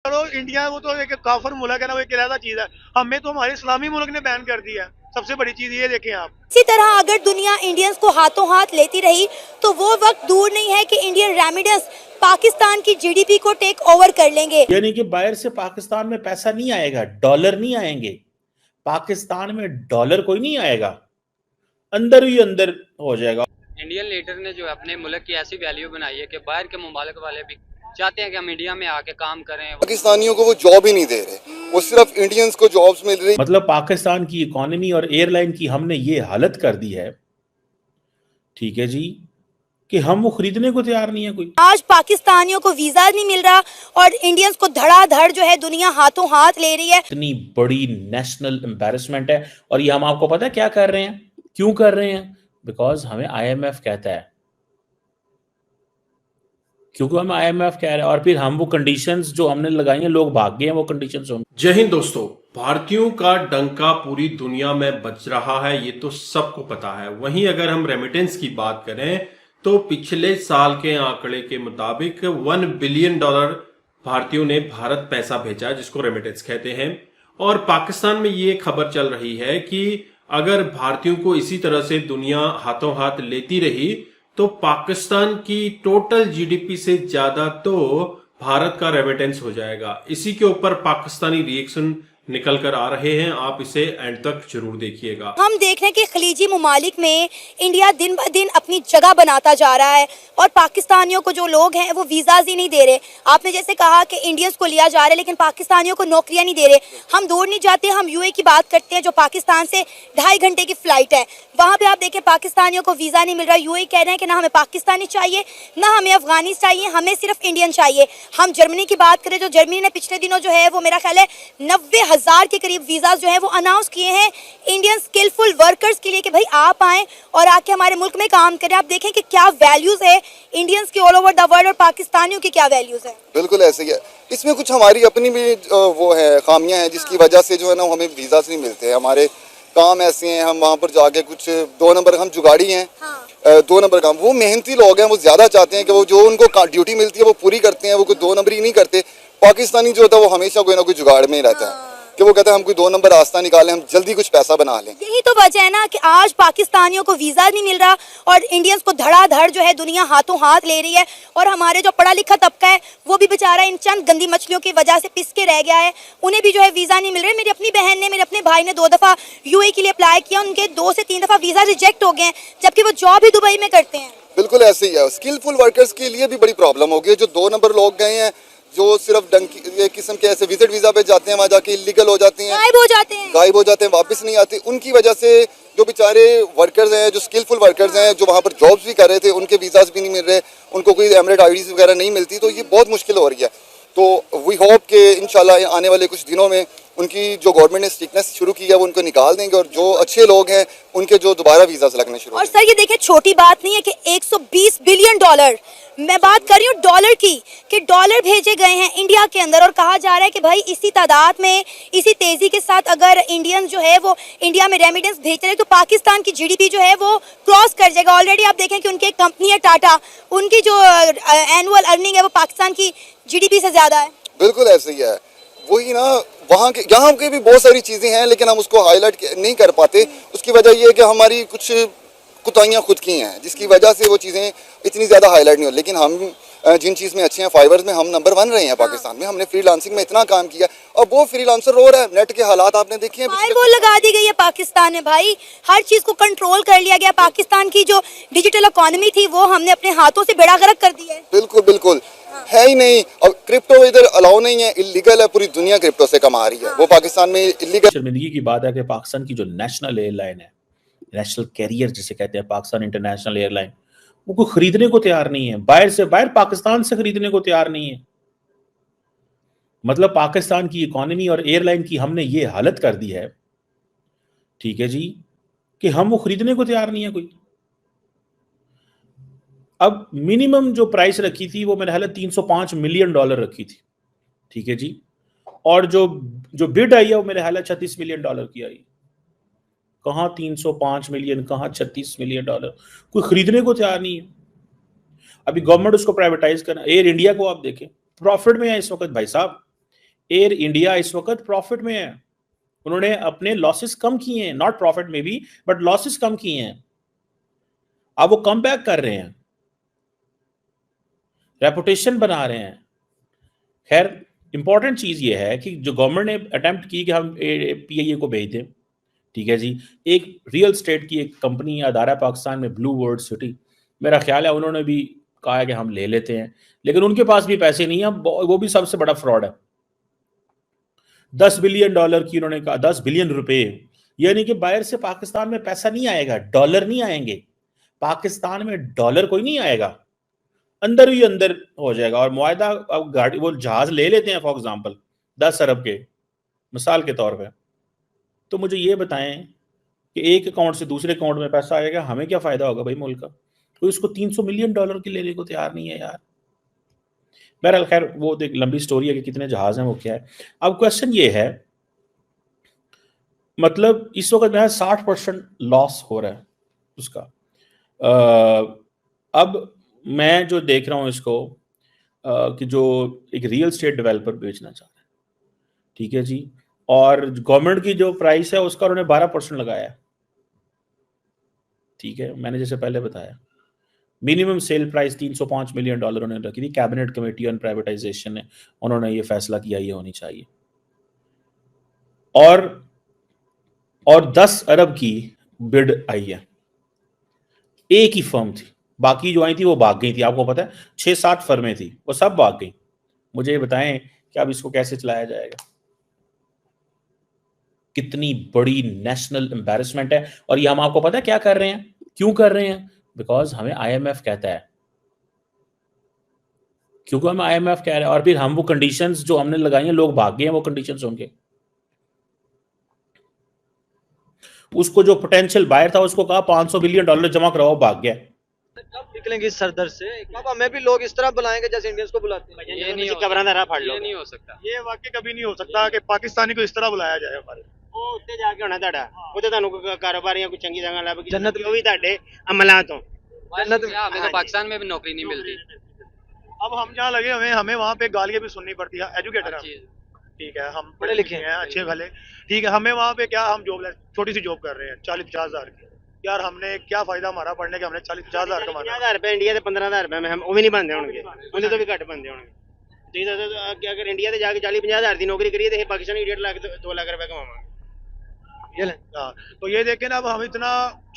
करो, इंडिया वो तो एक काफर मुल्क है ना, वो एक अलग चीज है। हमें तो हमारे इस्लामी मुल्क ने बैन कर दिया है, सबसे बड़ी चीज ये देखें आप। इसी तरह अगर दुनिया इंडियंस को हाथों हाथ लेती रही तो वो वक्त दूर नहीं है कि इंडियन रेमिडेंस पाकिस्तान की जीडीपी को टेक ओवर कर लेंगे। यानी कि बाहर से पाकिस्तान में पैसा नहीं आएगा, डॉलर नहीं आएंगे पाकिस्तान में, डॉलर कोई नहीं आएगा, अंदर ही अंदर हो जाएगा। इंडियन लीडर ने जो अपने मुल्क की ऐसी वैल्यू बनाई है कि बाहर के मुमालिक वाले भी चाहते हैं कि हम इंडिया में आके काम करें। पाकिस्तानियों को वो जॉब ही नहीं दे रहे, वो सिर्फ इंडियंस को जॉब्स मिल रही। मतलब पाकिस्तान की इकोनॉमी और एयरलाइन की हमने ये हालत कर दी है, ठीक है जी, कि हम वो खरीदने को तैयार नहीं है कोई। आज पाकिस्तानियों को वीजा नहीं मिल रहा और इंडियंस को धड़ाधड़ जो है दुनिया हाथों हाथ ले रही है। इतनी बड़ी नेशनल एम्बैरेसमेंट है। और ये हम आपको पता है क्या कर रहे हैं, क्यों कर रहे हैं? बिकॉज हमें IMF कहता है, क्योंकि हम IMF कह रहे हैं, और फिर हम वो कंडीशंस जो हमने लगाई हैं, लोग भाग गए हैं वो कंडीशंस। जय हिंद दोस्तों, भारतीयों का डंका पूरी दुनिया में बज रहा है, ये तो सबको पता है। वहीं अगर हम रेमिटेंस की बात करें तो पिछले साल के आंकड़े के मुताबिक $1 बिलियन भारतीयों ने भारत पैसा भेजा, जिसको रेमिटेंस कहते हैं। और पाकिस्तान में ये खबर चल रही है कि अगर भारतीयों को इसी तरह से दुनिया हाथों हाथ लेती रही तो पाकिस्तान की टोटल जीडीपी से ज्यादा तो भारत का रेमिटेंस हो जाएगा। इसी के ऊपर पाकिस्तानी रिएक्शन निकल कर आ रहे हैं, आप इसे एंड तक जरूर देखिएगा। हम देख रहे हैं कि खलीजी मुमालिक में इंडिया दिन ब दिन अपनी जगह बनाता जा रहा है और पाकिस्तानियों को जो लोग हैं वो वीज़ाज ही नहीं दे रहे। आपने जैसे कहा कि इंडियंस को लिया जा रहा है लेकिन पाकिस्तानियों को नौकरियां नहीं दे रहे। हम दूर नहीं जाते, हम यूए की बात करते हैं जो पाकिस्तान से 2.5 घंटे की फ्लाइट है, वहाँ पे आप देखें पाकिस्तानियों को वीज़ा नहीं मिल रहा। यूए कह रहे हैं कि ना हमें पाकिस्तानी चाहिए ना हमें अफगानी चाहिए, हमें सिर्फ इंडियन चाहिए। हम जर्मनी की बात करें, जो जर्मनी ने पिछले दिनों जो है वो मेरा ख्याल है 90,000 के करीब वीजा जो है वो अनाउंस किए हैं इंडियन स्किलफुल वर्कर्स के लिए कि भाई आप आएं और आके हमारे मुल्क में काम करें। आप देखें कि क्या वैल्यूज है इंडियंस की ऑल ओवर द वर्ल्ड और पाकिस्तानियों की क्या वैल्यूज है। बिल्कुल ऐसे ही है, इसमें कुछ हमारी अपनी भी वो है खामियां हैं जिसकी वजह से जो है ना हमें वीजा नहीं मिलते हैं। हमारे काम ऐसे हैं, हम वहाँ पर जाके कुछ 2 नंबर हम जुगाड़ी हैं। 2 नंबर काम, वो मेहनती लोग हैं, वो ज्यादा चाहते हैं कि वो जो उनको ड्यूटी मिलती है वो पूरी करते हैं, वो कोई 2 नंबर ही नहीं करते। पाकिस्तानी जो होता है वो हमेशा कोई ना कोई जुगाड़ में ही रहता है कि वो कहता है हम कोई 2 नंबर रास्ता निकालें, हम जल्दी कुछ पैसा बना लें। यही तो वजह है ना कि आज पाकिस्तानियों को वीजा नहीं मिल रहा और इंडियंस को धड़ाधड़ जो है दुनिया हाथों हाथ ले रही है। और हमारे जो पढ़ा लिखा तबका है वो भी बेचारा इन चंद गंदी मछलियों की वजह से पिस के रह गया है, उन्हें भी जो है वीजा नहीं मिल रहे। मेरी अपनी बहन ने, मेरे अपने भाई ने 2 दफा यूए के लिए अप्लाई किया, उनके 2 से 3 दफा वीजा रिजेक्ट हो गए हैं, जबकि वो जॉब ही दुबई में करते हैं। बिल्कुल ऐसे ही है, स्किलफुल वर्कर्स के लिए भी बड़ी प्रॉब्लम हो गई है। जो 2 नंबर लोग गए हैं, जो सिर्फ डंकी किस्म के ऐसे विजिट वीजा पे जाते हैं, वहाँ जाके इलीगल हो जाते हैं, गायब हो जाते हैं, वापस नहीं आते। उनकी वजह से जो बेचारे वर्कर्स हैं, जो स्किलफुल वर्कर्स हैं, जो वहाँ पर जॉब्स भी कर रहे थे, उनके वीजाज भी नहीं मिल रहे, उनको कोई एमरेट आईडीज वगैरह नहीं मिलती, तो ये बहुत मुश्किल हो रही है। तो वी होप कि इंशाल्लाह आने वाले कुछ दिनों में उनकी जो गवर्नमेंट ने स्ट्रिक्टनेस शुरू की है वो उनको निकाल देंगे और जो अच्छे लोग हैं उनके जो दोबारा वीजा लगने शुरू। और सर ये देखिए, छोटी बात नहीं है कि 120 बिलियन डॉलर, मैं बात कर रही हूँ डॉलर की, कि डॉलर भेजे गए हैं इंडिया के अंदर और कहा जा रहा है कि भाई इसी तादाद में, इसी तेजी के साथ अगर इंडियन जो है वो इंडिया में रेमिटेंस भेज रहे तो पाकिस्तान की जीडीपी जो है वो क्रॉस कर जाएगा। ऑलरेडी आप देखें कि उनकी एक कंपनी है टाटा, उनकी जो एनुअल अर्निंग है वो पाकिस्तान की जीडीपी से ज्यादा है। बिल्कुल ऐसे ही है, वही ना, वहाँ के यहाँ की भी बहुत सारी चीजें हैं लेकिन हम उसको हाईलाइट नहीं कर पाते। उसकी वजह ये है कि हमारी कुछ कुताहियाँ खुद की हैं जिसकी वजह से वो चीज़ें इतनी ज़्यादा हाईलाइट नहीं हो। लेकिन हम जिन चीज़ में अच्छे हैं, फाइबर्स में हम नंबर 1 रहे हैं पाकिस्तान में। हमने फ्रीलांसिंग में इतना काम किया और वो फ्रीलांसर रो रहा है। नेट के हालात आपने देखे हैं, वो लगा दी गई है पाकिस्तान में, भाई हर चीज़ को कंट्रोल कर लिया गया। पाकिस्तान की जो डिजिटल इकोनॉमी थी वो हमने अपने हाथों से बेड़ा गर्क कर दिया है। बिल्कुल बिल्कुल है ही नहीं। और क्रिप्टो इधर अलाउ नहीं है, इलीगल है, पूरी दुनिया क्रिप्टो से कमा रही है। वो पाकिस्तान में इलीगल। शर्मिंदगी की बात है कि पाकिस्तान की जो नेशनल एयरलाइन है, नेशनल कैरियर जिसे कहते हैं, पाकिस्तान इंटरनेशनल एयरलाइन, वो कोई खरीदने को तैयार नहीं है, बाहर पाकिस्तान से खरीदने को तैयार नहीं है। मतलब पाकिस्तान की इकोनॉमी और एयरलाइन की हमने ये हालत कर दी है, ठीक है जी, कि हम वो खरीदने को तैयार नहीं है कोई। अब मिनिमम जो प्राइस रखी थी वो मेरे ख्याल है $305 मिलियन रखी थी, ठीक है जी, और जो बिड आई है वो मेरे ख्याल है $36 मिलियन की आई। कहाँ 305 मिलियन, कहाँ $36 मिलियन, कोई खरीदने को तैयार नहीं है। अभी गवर्नमेंट उसको प्राइवेटाइज करना। एयर इंडिया को आप देखें, प्रॉफिट में है इस वक्त भाई साहब। एयर इंडिया इस वक्त प्रॉफिट में है, उन्होंने अपने लॉसेस कम किए हैं, नॉट प्रॉफिट में भी बट लॉसेस कम किए हैं, अब वो कम बैक कर रहे हैं, रेपुटेशन बना रहे हैं। खैर इंपॉर्टेंट चीज ये है कि जो गवर्नमेंट ने अटेम्प्ट की कि हम पीआईए को भेज दें, ठीक है जी, एक रियल स्टेट की एक कंपनी अदारा पाकिस्तान में ब्लू वर्ल्ड सिटी, मेरा ख्याल है उन्होंने भी कहा है कि हम ले लेते हैं, लेकिन उनके पास भी पैसे नहीं है, वो भी सबसे बड़ा फ्रॉड है। $10 बिलियन की उन्होंने कहा, 10 बिलियन रुपए, यानी कि बाहर से पाकिस्तान में पैसा नहीं आएगा, डॉलर नहीं आएंगे पाकिस्तान में, डॉलर कोई नहीं आएगा, अंदर ही अंदर हो जाएगा। और मुआहदा, अब गाड़ी वो जहाज ले लेते हैं फॉर एग्जांपल 10 अरब के मिसाल के तौर पे, तो मुझे ये बताएं कि एक अकाउंट से दूसरे अकाउंट में पैसा आएगा, हमें क्या फायदा होगा भाई मुल्क का? कोई उसको $300 मिलियन की लेने को तैयार नहीं है यार। बहरहाल खैर वो एक लंबी स्टोरी है कि कितने जहाज हैं, वो क्या है। अब क्वेश्चन ये है, मतलब इस वक्त जो है 60% लॉस हो रहा है उसका। अब मैं जो देख रहा हूं इसको कि जो एक रियल स्टेट डेवलपर बेचना चाह रहा है, ठीक है जी, और गवर्नमेंट की जो प्राइस है उसका उन्होंने 12% लगाया है, ठीक है। मैंने जैसे पहले बताया मिनिमम सेल प्राइस $305 मिलियन उन्होंने रखी थी, कैबिनेट कमेटी ऑन प्राइवेटाइजेशन ने उन्होंने ये फैसला किया ये होनी चाहिए, और 10 अरब की बिड आई है, एक ही फर्म थी, बाकी जो आई थी वो भाग गई थी। आपको पता है 6-7 फर्में थी, वो सब भाग गई। मुझे ये बताएं कि अब इसको कैसे चलाया जाएगा? कितनी बड़ी नेशनल एम्बैरेसमेंट है। और ये हम आपको पता है क्या कर रहे हैं, क्यों कर रहे हैं? बिकॉज हमें IMF कहता है, क्योंकि हमें IMF कह रहा है, और फिर हम वो कंडीशंस जो हमने लगाई हैं, लोग भाग गए हैं वो कंडीशंस उनके। उसको जो पोटेंशियल बायर था उसको कहा $500 बिलियन जमा कराओ, भाग गया। कब निकलेंगे इस सरदर से? कब हमें भी लोग इस तरह बुलाएंगे जैसे इंडियंस को बुलाते हैं? ये नहीं हो सकता, ये वाकई कभी नहीं हो सकता कि पाकिस्तानी को इस तरह बुलाया जाए हमारे। ਉਹ ਉੱਤੇ ਜਾ ਕੇ ਹੋਣਾ ਤੁਹਾਡਾ, ਉੱਥੇ ਤੁਹਾਨੂੰ ਕੋਈ ਕਾਰੋਬਾਰੀਆਂ ਕੋਈ ਚੰਗੀ ਜਗ੍ਹਾ ਲੱਭ ਗਈ, ਜੰਨਤ ਉਹ ਵੀ ਤੁਹਾਡੇ ਅਮਲਾਂ ਤੋਂ। हमें तो पाकिस्तान में भी नौकरी नहीं मिलती। अब हम जहाँ लगे हुए हैं हमें वहाँ पे गालियाँ भी सुननी पड़ती है, एजुकेटेड है, ठीक है, हम पढ़े लिखे हैं, अच्छे भले, ठीक है, हमें वहाँ पे क्या, हम जॉब छोटी सी जॉब कर रहे हैं 40-50 हज़ार की, यार हमने क्या फायदा हमारा पढ़ने का, हमने 40-50 हज़ार कमाना। 50,000 रुपए इंडिया ਦੇ 15,000 रुपए में हम ਉਹ ਵੀ ਨਹੀਂ ਬੰਦੇ ਹੋਣਗੇ, ਉਹਦੇ ਤੋਂ ਵੀ ਘੱਟ ਬੰਦੇ ਹੋਣਗੇ। ਤੁਸੀਂ ਦੱਸੋ ਕਿ ਅਗਰ ਇੰਡੀਆ ਤੇ ਜਾ ਕੇ 40-50 ਹਜ਼ਾਰ ਦੀ ਨੌਕਰੀ ਕਰੀਏ ਤੇ ਇਹ ਪਾਕਿਸਤਾਨੀ ਇਡੀਅਟ ਲਾ ਕੇ 2 लाख रुपए कमावांगे। हाँ, तो ये देखें ना, अब हम इतना,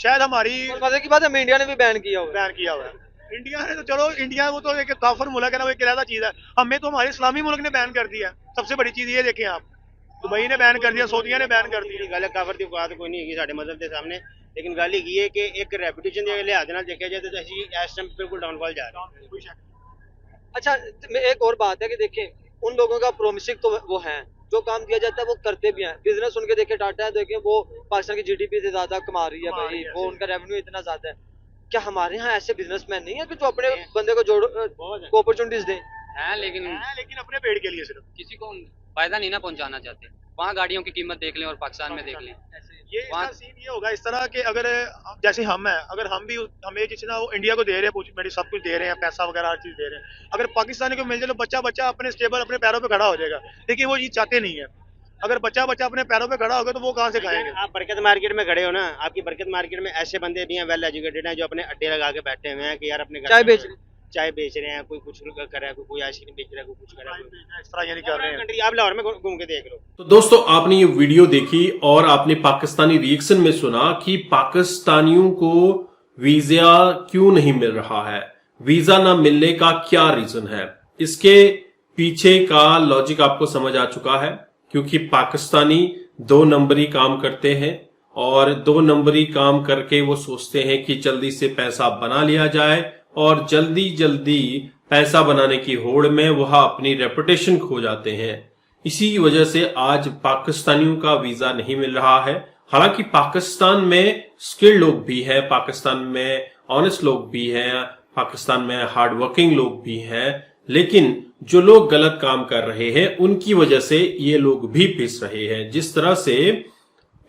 शायद हमारी मजे की बात है, हमें इंडिया ने भी बैन किया हुआ है। इंडिया ने तो चलो, इंडिया वो तो एक काफिर मुल्क है ना, वो एक अलग चीज है, हमें तो हमारे इस्लामी मुल्क ने बैन कर दिया। सबसे बड़ी चीज ये देखें आप, दुबई ने बैन कर दिया, सऊदीया ने बैन कर दिया। गल काफर की बात कोई नहीं है साडे मजहब के सामने, लेकिन गल ये है कि एक रेपुटेशन के लिहाज नाल देखा जाए तो ਅਸੀਂ इस टाइम बिल्कुल डाउनफॉल जा रहे हैं। अच्छा, एक और बात है कि देखें, उन लोगों का प्रोमिसिंग तो वो है, जो काम किया जाता है वो करते भी हैं। बिजनेस उनके देखे टाटा है, देखें वो पाकिस्तान की GDP से ज्यादा कमा रही है भाई, वो उनका रेवेन्यू इतना ज्यादा है। क्या हमारे यहाँ ऐसे बिजनेसमैन नहीं है कि जो अपने बंदे को जोड़ अपॉर्चुनिटीज दें? है लेकिन अपने पेड़ के लिए सिर्फ, किसी को फायदा नहीं ना पहुंचाना चाहते। वहाँ गाड़ियों की कीमत देख लें और पाकिस्तान में देख लें, ये इसका सीन ये होगा इस तरह कि अगर जैसे हम हैं, अगर हम भी हमें जितना वो इंडिया को दे रहे हैं, मेरी सब कुछ दे रहे हैं, पैसा वगैरह हर चीज दे रहे हैं, अगर पाकिस्तानी को मिल जाए तो बच्चा अपने स्टेबल अपने पैरों पे खड़ा हो जाएगा। लेकिन वो ये चाहते नहीं है, अगर बच्चा अपने पैरों पे खड़ा होगा तो वो कहाँ से खाएंगे? आप बरकत मार्केट में खड़े हो ना, आपकी बरकत मार्केट में ऐसे बंदे भी हैं वेल एजुकेटेड हैं जो अपने अड्डे लगा के बैठे हुए हैं कि यार अपने चाय बेच रहे हैं, कोई कुछ कर रहा है, कोई आइसक्रीम बेच रहा है, कोई कुछ कर रहा है, इस तरह ये नहीं कर रहे हैं। आप लाहौर में घूम के देख लो। तो दोस्तों आपने ये वीडियो देखी और आपने पाकिस्तानी रिएक्शन में सुना कि पाकिस्तानियों को वीजा क्यों नहीं मिल रहा है, वीजा ना मिलने का क्या रीजन है। इसके पीछे का लॉजिक आपको समझ आ चुका है, क्योंकि पाकिस्तानी 2 नंबरी काम करते हैं और 2 नंबरी काम करके वो सोचते हैं कि जल्दी से पैसा बना लिया जाए, और जल्दी जल्दी पैसा बनाने की होड़ में वह अपनी रेपुटेशन खो जाते हैं। इसी वजह से आज पाकिस्तानियों का वीजा नहीं मिल रहा है। हालांकि पाकिस्तान में स्किल्ड लोग भी हैं, पाकिस्तान में ऑनेस्ट लोग भी हैं, पाकिस्तान में हार्ड वर्किंग लोग भी हैं, लेकिन जो लोग गलत काम कर रहे हैं उनकी वजह से ये लोग भी पिस रहे हैं। जिस तरह से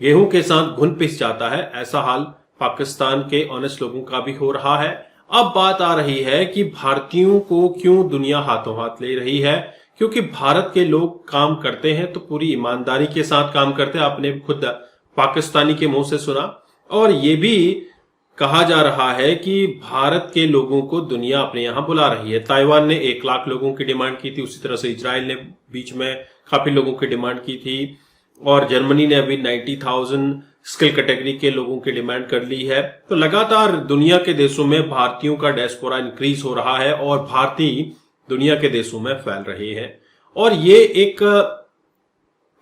गेहूं के साथ घुन पिस जाता है, ऐसा हाल पाकिस्तान के ऑनेस्ट लोगों का भी हो रहा है। अब बात आ रही है कि भारतीयों को क्यों दुनिया हाथों हाथ ले रही है, क्योंकि भारत के लोग काम करते हैं तो पूरी ईमानदारी के साथ काम करते हैं। आपने खुद पाकिस्तानी के मुंह से सुना। और ये भी कहा जा रहा है कि भारत के लोगों को दुनिया अपने यहां बुला रही है। ताइवान ने 1 लाख लोगों की डिमांड की थी, उसी तरह से इजराइल ने बीच में काफी लोगों की डिमांड की थी, और जर्मनी ने अभी 90,000 स्किल कैटेगरी के लोगों की डिमांड कर ली है। तो लगातार दुनिया के देशों में भारतीयों का डायस्पोरा इंक्रीज हो रहा है और भारतीय दुनिया के देशों में फैल रहे हैं। और ये एक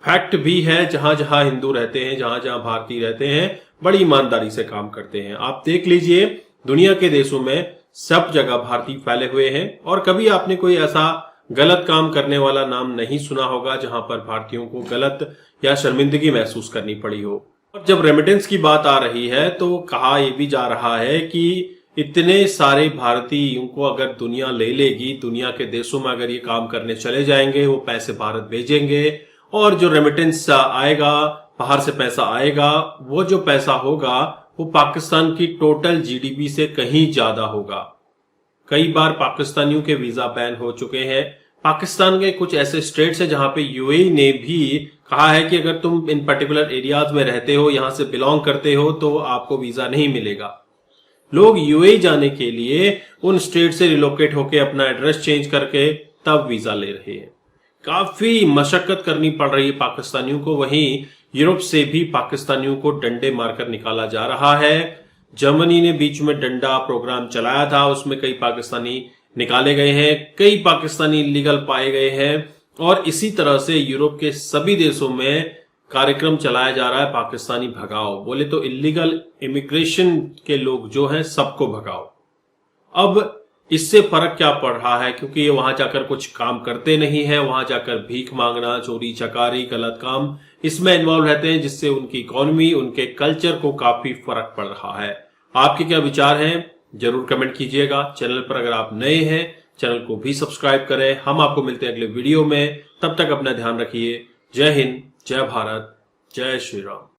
फैक्ट भी है, जहां जहां हिंदू रहते हैं, जहां जहां भारतीय रहते हैं, बड़ी ईमानदारी से काम करते हैं। आप देख लीजिए दुनिया के देशों में सब जगह भारतीय फैले हुए हैं, और कभी आपने कोई ऐसा गलत काम करने वाला नाम नहीं सुना होगा जहां पर भारतीयों को गलत या शर्मिंदगी महसूस करनी पड़ी हो। और जब रेमिटेंस की बात आ रही है तो कहा यह भी जा रहा है कि इतने सारे भारतीयों को अगर दुनिया ले लेगी, दुनिया के देशों में अगर ये काम करने चले जाएंगे, वो पैसे भारत भेजेंगे, और जो रेमिटेंस आएगा, बाहर से पैसा आएगा, वो जो पैसा होगा वो पाकिस्तान की टोटल जीडीपी से कहीं ज्यादा होगा। कई बार पाकिस्तानियों के वीजा बैन हो चुके हैं। पाकिस्तान के कुछ ऐसे स्टेट्स हैं जहां पे यूएई ने भी कहा है कि अगर तुम इन पर्टिकुलर एरियाज में रहते हो, यहां से बिलोंग करते हो, तो आपको वीजा नहीं मिलेगा। लोग यूएई जाने के लिए उन स्टेट से रिलोकेट होकर अपना एड्रेस चेंज करके तब वीजा ले रहे हैं। काफी मशक्कत करनी पड़ रही है पाकिस्तानियों को। वहीं यूरोप से भी पाकिस्तानियों को डंडे मारकर निकाला जा रहा है। जर्मनी ने बीच में डंडा प्रोग्राम चलाया था, उसमें कई पाकिस्तानी निकाले गए हैं, कई पाकिस्तानी इलीगल पाए गए हैं, और इसी तरह से यूरोप के सभी देशों में कार्यक्रम चलाया जा रहा है पाकिस्तानी भगाओ। बोले तो इलीगल इमिग्रेशन के लोग जो हैं सबको भगाओ। अब इससे फर्क क्या पड़ रहा है, क्योंकि ये वहां जाकर कुछ काम करते नहीं है, वहां जाकर भीख मांगना, चोरी चकारी, गलत काम, इसमें इन्वॉल्व रहते हैं, जिससे उनकी इकोनॉमी, उनके कल्चर को काफी फर्क पड़ रहा है। आपके क्या विचार हैं जरूर कमेंट कीजिएगा। चैनल पर अगर आप नए हैं चैनल को भी सब्सक्राइब करें। हम आपको मिलते हैं अगले वीडियो में, तब तक अपना ध्यान रखिए। जय हिंद, जय भारत, जय श्री राम।